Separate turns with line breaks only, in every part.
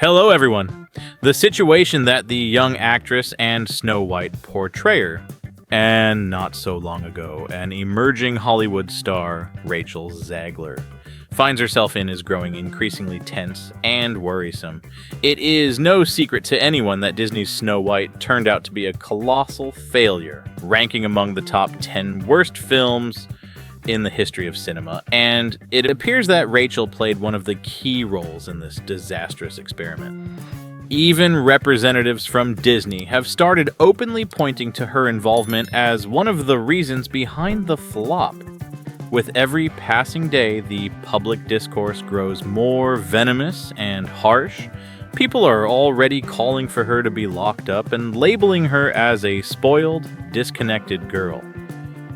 Hello, everyone. The situation that the young actress and Snow White portrayer, and not so long ago, an emerging Hollywood star, Rachel Zagler, finds herself in is growing increasingly tense and worrisome. It is no secret to anyone that Disney's Snow White turned out to be a colossal failure, ranking among the top 10 worst films in the history of cinema, and it appears that Rachel played one of the key roles in this disastrous experiment. Even representatives from Disney have started openly pointing to her involvement as one of the reasons behind the flop. With every passing day, the public discourse grows more venomous and harsh. People are already calling for her to be locked up and labeling her as a spoiled, disconnected girl.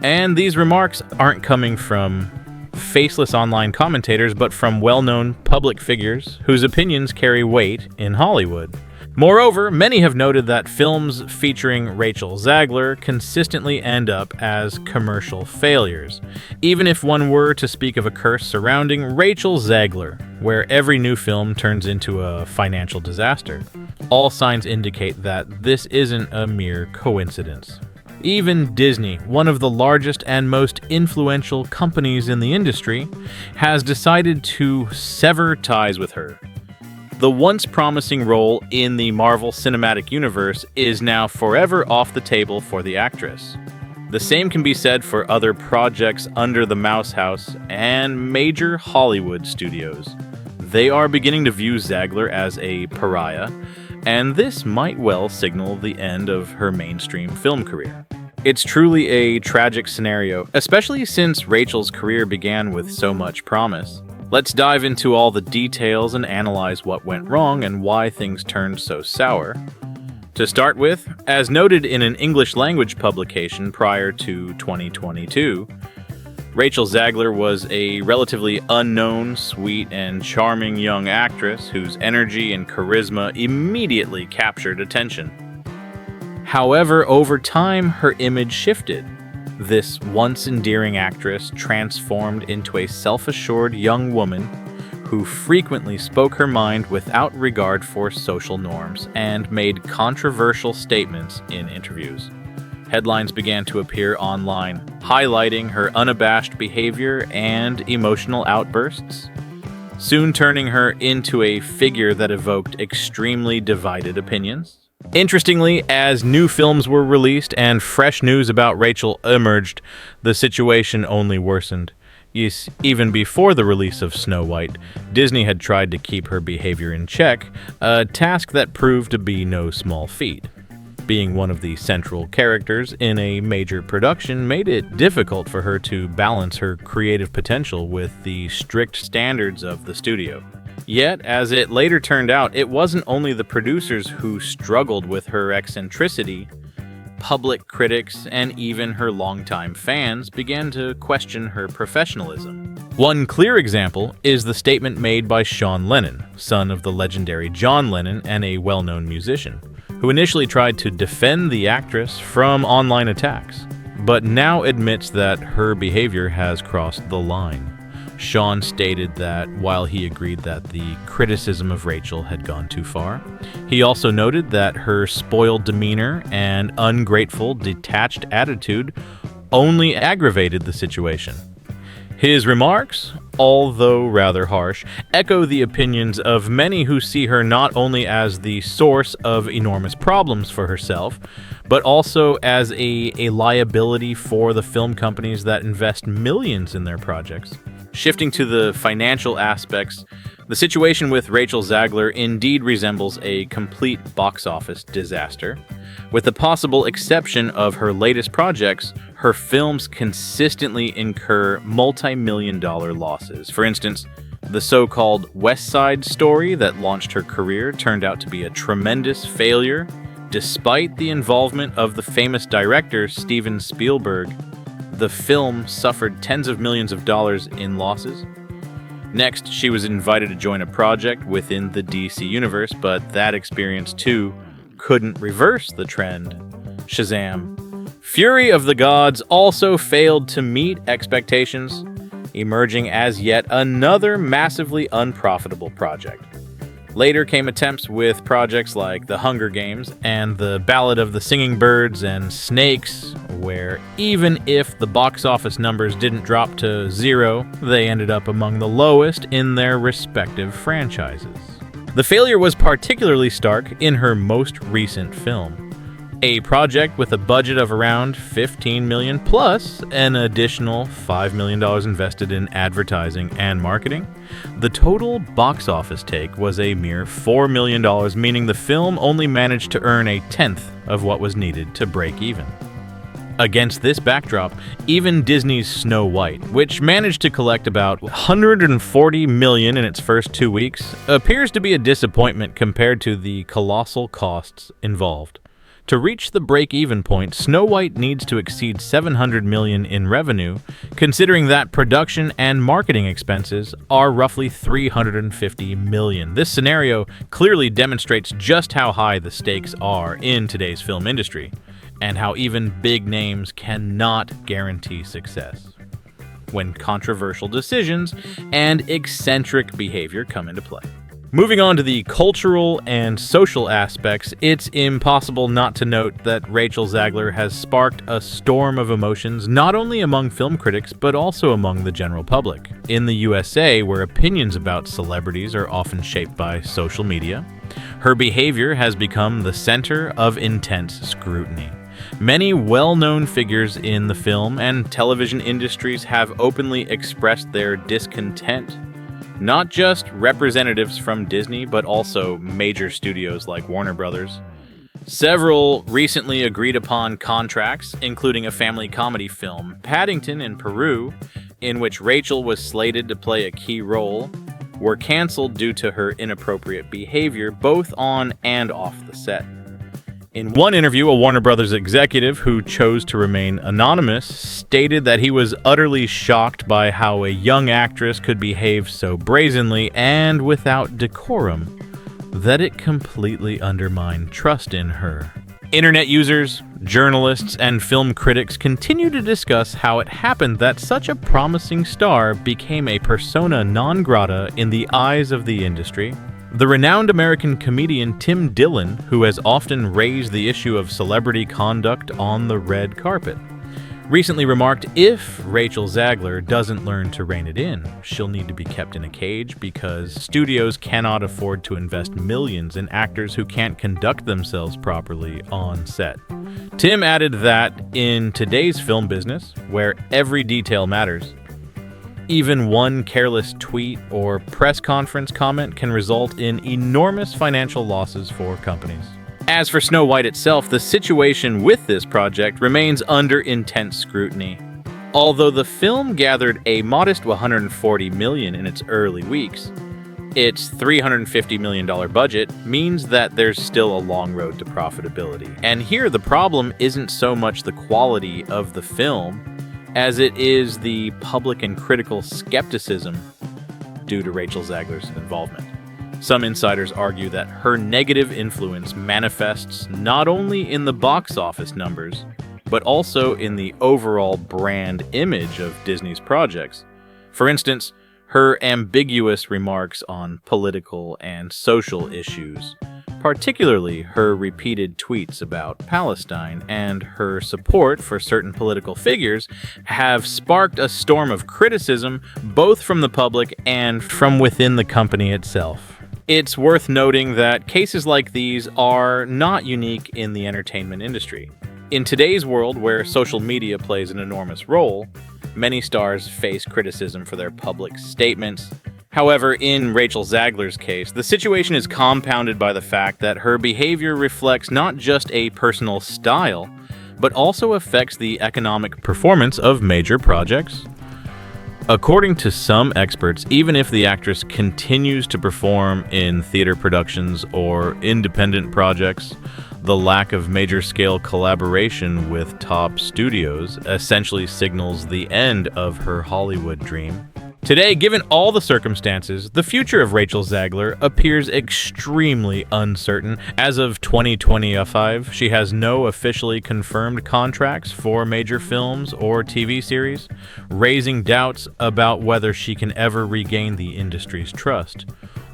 And these remarks aren't coming from faceless online commentators, but from well-known public figures whose opinions carry weight in Hollywood. Moreover, many have noted that films featuring Rachel Zagler consistently end up as commercial failures, even if one were to speak of a curse surrounding Rachel Zagler, where every new film turns into a financial disaster. All signs indicate that this isn't a mere coincidence. Even Disney, one of the largest and most influential companies in the industry, has decided to sever ties with her. The once promising role in the Marvel Cinematic Universe is now forever off the table for the actress. The same can be said for other projects under the Mouse House and major Hollywood studios. They are beginning to view Zagler as a pariah, and this might well signal the end of her mainstream film career. It's truly a tragic scenario, especially since Rachel's career began with so much promise. Let's dive into all the details and analyze what went wrong and why things turned so sour. To start with, as noted in an English language publication prior to 2022, Rachel Zagler was a relatively unknown, sweet, and charming young actress whose energy and charisma immediately captured attention. However, over time, her image shifted. This once endearing actress transformed into a self-assured young woman who frequently spoke her mind without regard for social norms and made controversial statements in interviews. Headlines began to appear online, highlighting her unabashed behavior and emotional outbursts, soon turning her into a figure that evoked extremely divided opinions. Interestingly, as new films were released and fresh news about Rachel emerged, the situation only worsened. Yes, even before the release of Snow White, Disney had tried to keep her behavior in check, a task that proved to be no small feat. Being one of the central characters in a major production made it difficult for her to balance her creative potential with the strict standards of the studio. Yet, as it later turned out, it wasn't only the producers who struggled with her eccentricity. Public critics and even her longtime fans began to question her professionalism. One clear example is the statement made by Sean Lennon, son of the legendary John Lennon and a well-known musician, who initially tried to defend the actress from online attacks, but now admits that her behavior has crossed the line. Sean stated that while he agreed that the criticism of Rachel had gone too far, he also noted that her spoiled demeanor and ungrateful, detached attitude only aggravated the situation. His remarks, although rather harsh, echo the opinions of many who see her not only as the source of enormous problems for herself, but also as a liability for the film companies that invest millions in their projects. Shifting to the financial aspects, the situation with Rachel Zagler indeed resembles a complete box office disaster. With the possible exception of her latest projects, her films consistently incur multi-million-dollar losses. For instance, the so-called West Side Story that launched her career turned out to be a tremendous failure. Despite the involvement of the famous director Steven Spielberg, the film suffered tens of millions of dollars in losses. Next, she was invited to join a project within the DC universe, but that experience too couldn't reverse the trend. Shazam! Fury of the Gods also failed to meet expectations, emerging as yet another massively unprofitable project. Later came attempts with projects like The Hunger Games and The Ballad of the Singing Birds and Snakes, where even if the box office numbers didn't drop to zero, they ended up among the lowest in their respective franchises. The failure was particularly stark in her most recent film. A project with a budget of around $15 million plus an additional $5 million invested in advertising and marketing. The total box office take was a mere $4 million, meaning the film only managed to earn a tenth of what was needed to break even. Against this backdrop, even Disney's Snow White, which managed to collect about $140 million in its first 2 weeks, appears to be a disappointment compared to the colossal costs involved. To reach the break-even point, Snow White needs to exceed $700 million in revenue, considering that production and marketing expenses are roughly $350 million. This scenario clearly demonstrates just how high the stakes are in today's film industry, and how even big names cannot guarantee success when controversial decisions and eccentric behavior come into play. Moving on to the cultural and social aspects, it's impossible not to note that Rachel Zagler has sparked a storm of emotions not only among film critics but also among the general public. In the USA, where opinions about celebrities are often shaped by social media, her behavior has become the center of intense scrutiny. Many well-known figures in the film and television industries have openly expressed their discontent. Not just representatives from Disney, but also major studios like Warner Brothers. Several recently agreed upon contracts, including a family comedy film, Paddington in Peru, in which Rachel was slated to play a key role, were canceled due to her inappropriate behavior both on and off the set. In one interview, a Warner Brothers executive who chose to remain anonymous stated that he was utterly shocked by how a young actress could behave so brazenly and without decorum that it completely undermined trust in her. Internet users, journalists, and film critics continue to discuss how it happened that such a promising star became a persona non grata in the eyes of the industry. The renowned American comedian Tim Dillon, who has often raised the issue of celebrity conduct on the red carpet, recently remarked, if Rachel Zagler doesn't learn to rein it in, she'll need to be kept in a cage because studios cannot afford to invest millions in actors who can't conduct themselves properly on set. Tim added that in today's film business, where every detail matters, even one careless tweet or press conference comment can result in enormous financial losses for companies. As for Snow White itself, the situation with this project remains under intense scrutiny. Although the film gathered a modest $140 million in its early weeks, its $350 million budget means that there's still a long road to profitability. And here the problem isn't so much the quality of the film as it is the public and critical skepticism due to Rachel Zagler's involvement. Some insiders argue that her negative influence manifests not only in the box office numbers, but also in the overall brand image of Disney's projects. For instance, her ambiguous remarks on political and social issues, particularly her repeated tweets about Palestine and her support for certain political figures, have sparked a storm of criticism both from the public and from within the company itself. It's worth noting that cases like these are not unique in the entertainment industry. In today's world, where social media plays an enormous role, many stars face criticism for their public statements. However, in Rachel Zagler's case, the situation is compounded by the fact that her behavior reflects not just a personal style, but also affects the economic performance of major projects. According to some experts, even if the actress continues to perform in theater productions or independent projects, the lack of major-scale collaboration with top studios essentially signals the end of her Hollywood dream. Today, given all the circumstances, the future of Rachel Zagler appears extremely uncertain. As of 2025, she has no officially confirmed contracts for major films or TV series, raising doubts about whether she can ever regain the industry's trust.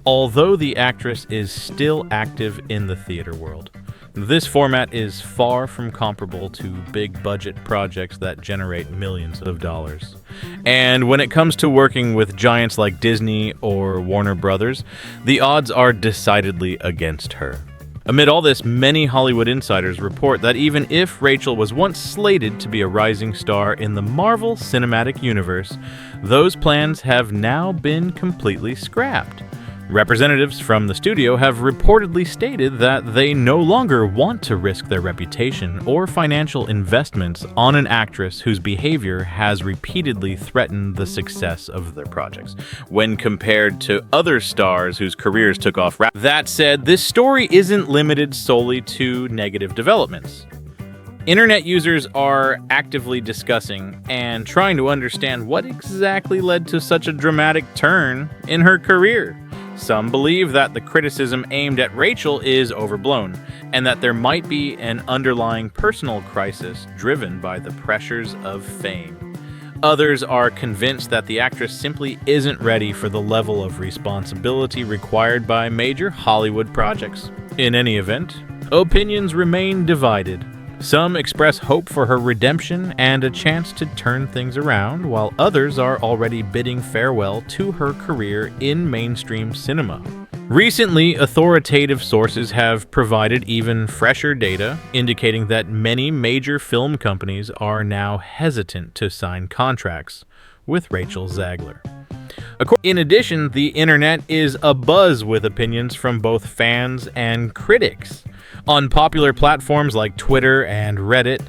although the actress is still active in the theater world. This format is far from comparable to big-budget projects that generate millions of dollars. And when it comes to working with giants like Disney or Warner Brothers, the odds are decidedly against her. Amid all this, many Hollywood insiders report that even if Rachel was once slated to be a rising star in the Marvel Cinematic Universe, those plans have now been completely scrapped. Representatives from the studio have reportedly stated that they no longer want to risk their reputation or financial investments on an actress whose behavior has repeatedly threatened the success of their projects, when compared to other stars whose careers took off. That said, this story isn't limited solely to negative developments. Internet users are actively discussing and trying to understand what exactly led to such a dramatic turn in her career. Some believe that the criticism aimed at Rachel is overblown, and that there might be an underlying personal crisis driven by the pressures of fame. Others are convinced that the actress simply isn't ready for the level of responsibility required by major Hollywood projects. In any event, opinions remain divided. Some express hope for her redemption and a chance to turn things around, while others are already bidding farewell to her career in mainstream cinema. Recently, authoritative sources have provided even fresher data indicating that many major film companies are now hesitant to sign contracts with Rachel Zagler. In addition, the internet is abuzz with opinions from both fans and critics. On popular platforms like Twitter and Reddit,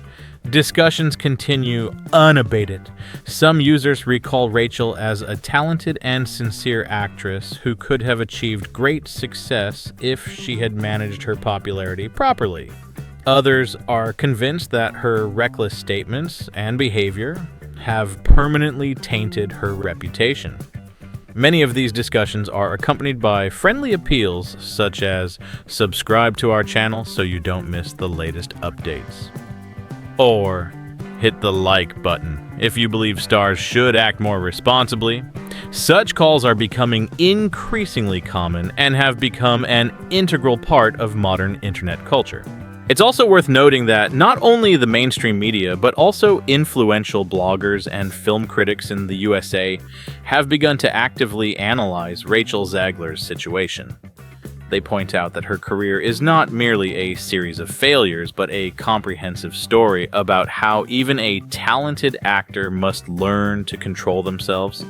discussions continue unabated. Some users recall Rachel as a talented and sincere actress who could have achieved great success if she had managed her popularity properly. Others are convinced that her reckless statements and behavior have permanently tainted her reputation. Many of these discussions are accompanied by friendly appeals such as subscribe to our channel so you don't miss the latest updates. Or hit the like button if you believe stars should act more responsibly. Such calls are becoming increasingly common and have become an integral part of modern internet culture. It's also worth noting that not only the mainstream media, but also influential bloggers and film critics in the USA have begun to actively analyze Rachel Zagler's situation. They point out that her career is not merely a series of failures, but a comprehensive story about how even a talented actor must learn to control themselves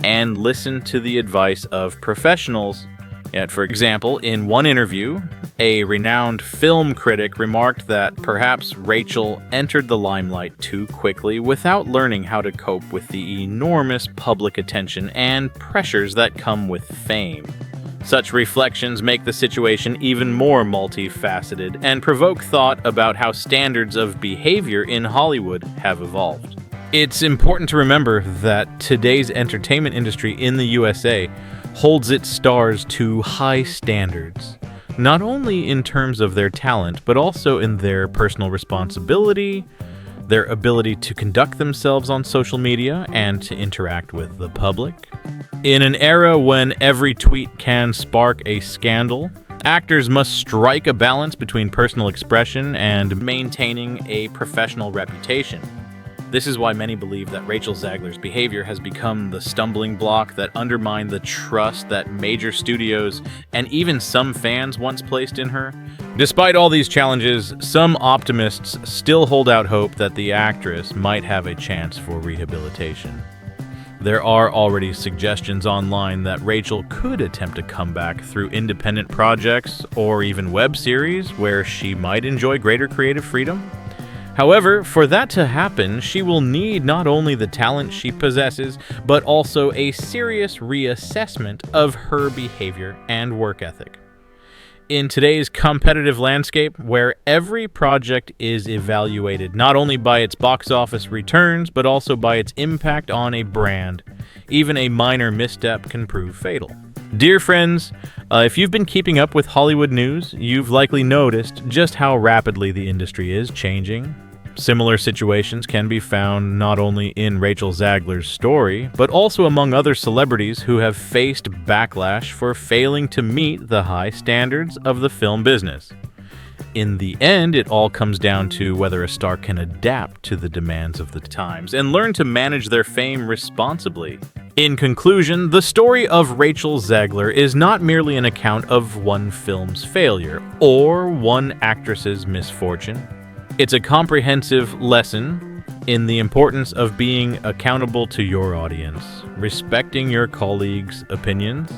and listen to the advice of professionals. Yet, for example, in one interview, a renowned film critic remarked that perhaps Rachel entered the limelight too quickly without learning how to cope with the enormous public attention and pressures that come with fame. Such reflections make the situation even more multifaceted and provoke thought about how standards of behavior in Hollywood have evolved. It's important to remember that today's entertainment industry in the USA holds its stars to high standards, not only in terms of their talent, but also in their personal responsibility, their ability to conduct themselves on social media and to interact with the public. In an era when every tweet can spark a scandal, actors must strike a balance between personal expression and maintaining a professional reputation. This is why many believe that Rachel Zagler's behavior has become the stumbling block that undermined the trust that major studios and even some fans once placed in her. Despite all these challenges, some optimists still hold out hope that the actress might have a chance for rehabilitation. There are already suggestions online that Rachel could attempt a comeback through independent projects or even web series where she might enjoy greater creative freedom. However, for that to happen, she will need not only the talent she possesses, but also a serious reassessment of her behavior and work ethic. In today's competitive landscape, where every project is evaluated not only by its box office returns, but also by its impact on a brand, even a minor misstep can prove fatal. Dear friends, if you've been keeping up with Hollywood news, you've likely noticed just how rapidly the industry is changing. Similar situations can be found not only in Rachel Zagler's story, but also among other celebrities who have faced backlash for failing to meet the high standards of the film business. In the end, it all comes down to whether a star can adapt to the demands of the times and learn to manage their fame responsibly. In conclusion, the story of Rachel Zagler is not merely an account of one film's failure or one actress's misfortune. It's a comprehensive lesson in the importance of being accountable to your audience, respecting your colleagues' opinions,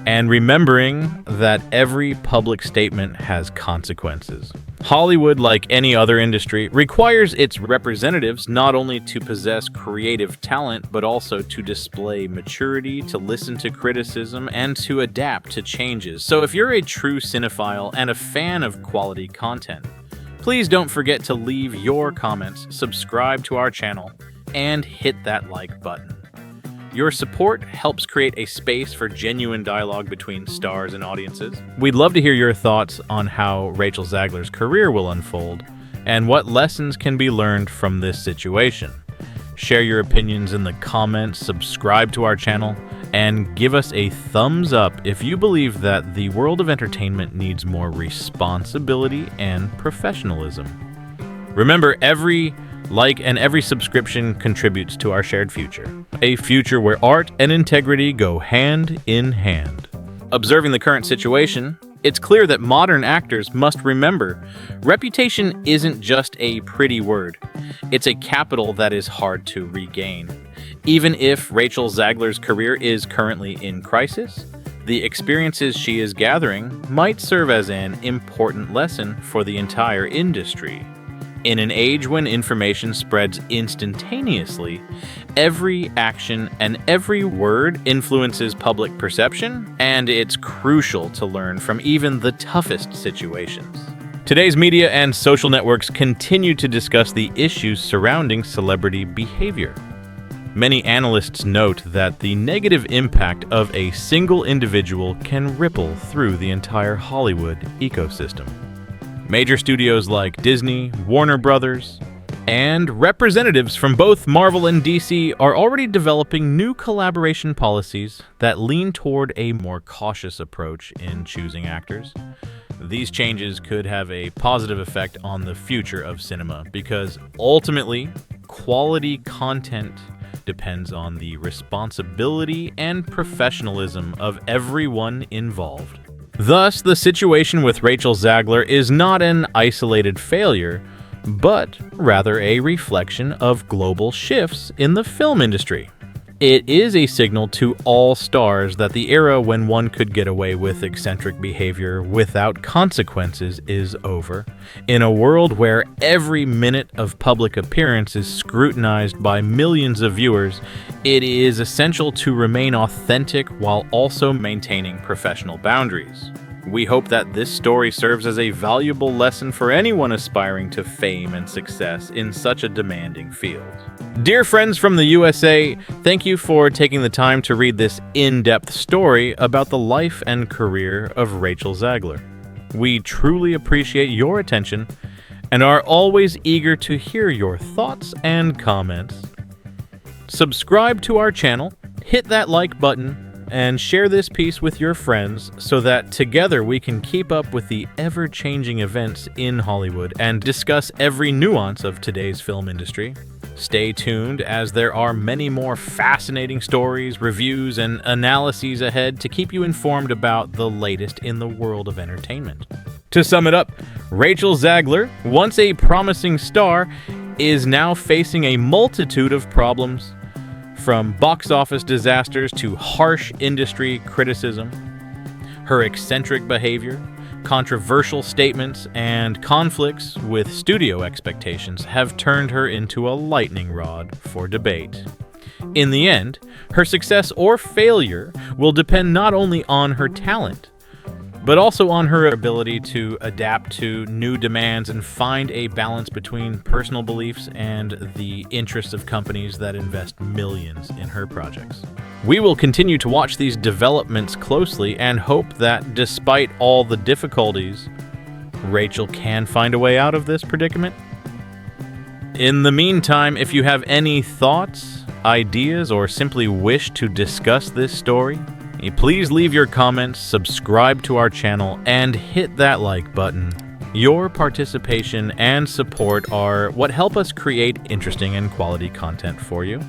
and remembering that every public statement has consequences. Hollywood, like any other industry, requires its representatives not only to possess creative talent, but also to display maturity, to listen to criticism, and to adapt to changes. So if you're a true cinephile and a fan of quality content, please don't forget to leave your comments, subscribe to our channel, and hit that like button. Your support helps create a space for genuine dialogue between stars and audiences. We'd love to hear your thoughts on how Rachel Zagler's career will unfold and what lessons can be learned from this situation. Share your opinions in the comments, subscribe to our channel, and give us a thumbs up if you believe that the world of entertainment needs more responsibility and professionalism. Remember, every like and every subscription contributes to our shared future, a future where art and integrity go hand in hand. Observing the current situation, it's clear that modern actors must remember reputation isn't just a pretty word. It's a capital that is hard to regain. Even if Rachel Zagler's career is currently in crisis, the experiences she is gathering might serve as an important lesson for the entire industry. In an age when information spreads instantaneously, every action and every word influences public perception, and it's crucial to learn from even the toughest situations. Today's media and social networks continue to discuss the issues surrounding celebrity behavior. Many analysts note that the negative impact of a single individual can ripple through the entire Hollywood ecosystem. Major studios like Disney, Warner Brothers, and representatives from both Marvel and DC are already developing new collaboration policies that lean toward a more cautious approach in choosing actors. These changes could have a positive effect on the future of cinema because ultimately, quality content depends on the responsibility and professionalism of everyone involved. Thus, the situation with Rachel Zagler is not an isolated failure, but rather a reflection of global shifts in the film industry. It is a signal to all stars that the era when one could get away with eccentric behavior without consequences is over. In a world where every minute of public appearance is scrutinized by millions of viewers, it is essential to remain authentic while also maintaining professional boundaries. We hope that this story serves as a valuable lesson for anyone aspiring to fame and success in such a demanding field. Dear friends from the USA, thank you for taking the time to read this in-depth story about the life and career of Rachel Zagler. We truly appreciate your attention and are always eager to hear your thoughts and comments. Subscribe to our channel, hit that like button, and share this piece with your friends so that together we can keep up with the ever-changing events in Hollywood and discuss every nuance of today's film industry. Stay tuned as there are many more fascinating stories, reviews, and analyses ahead to keep you informed about the latest in the world of entertainment. To sum it up, Rachel Zagler, once a promising star, is now facing a multitude of problems, from box office disasters to harsh industry criticism. Her eccentric behavior, controversial statements, and conflicts with studio expectations have turned her into a lightning rod for debate. In the end, her success or failure will depend not only on her talent, but also on her ability to adapt to new demands and find a balance between personal beliefs and the interests of companies that invest millions in her projects. We will continue to watch these developments closely and hope that despite all the difficulties, Rachel can find a way out of this predicament. In the meantime, if you have any thoughts, ideas, or simply wish to discuss this story, please leave your comments, subscribe to our channel, and hit that like button. Your participation and support are what help us create interesting and quality content for you.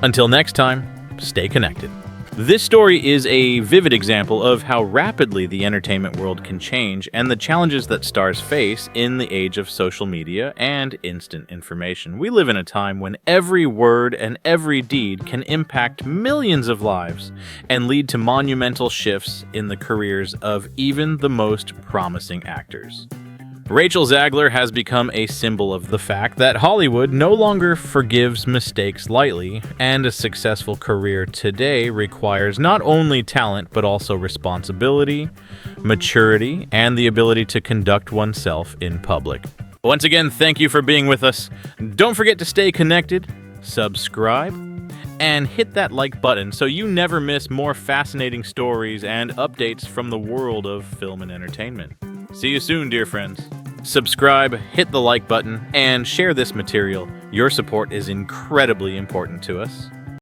Until next time, stay connected. This story is a vivid example of how rapidly the entertainment world can change and the challenges that stars face in the age of social media and instant information. We live in a time when every word and every deed can impact millions of lives and lead to monumental shifts in the careers of even the most promising actors. Rachel Zagler has become a symbol of the fact that Hollywood no longer forgives mistakes lightly, and a successful career today requires not only talent but also responsibility, maturity, and the ability to conduct oneself in public. Once again, thank you for being with us. Don't forget to stay connected, subscribe, and hit that like button so you never miss more fascinating stories and updates from the world of film and entertainment. See you soon, dear friends. Subscribe, hit the like button, and share this material. Your support is incredibly important to us.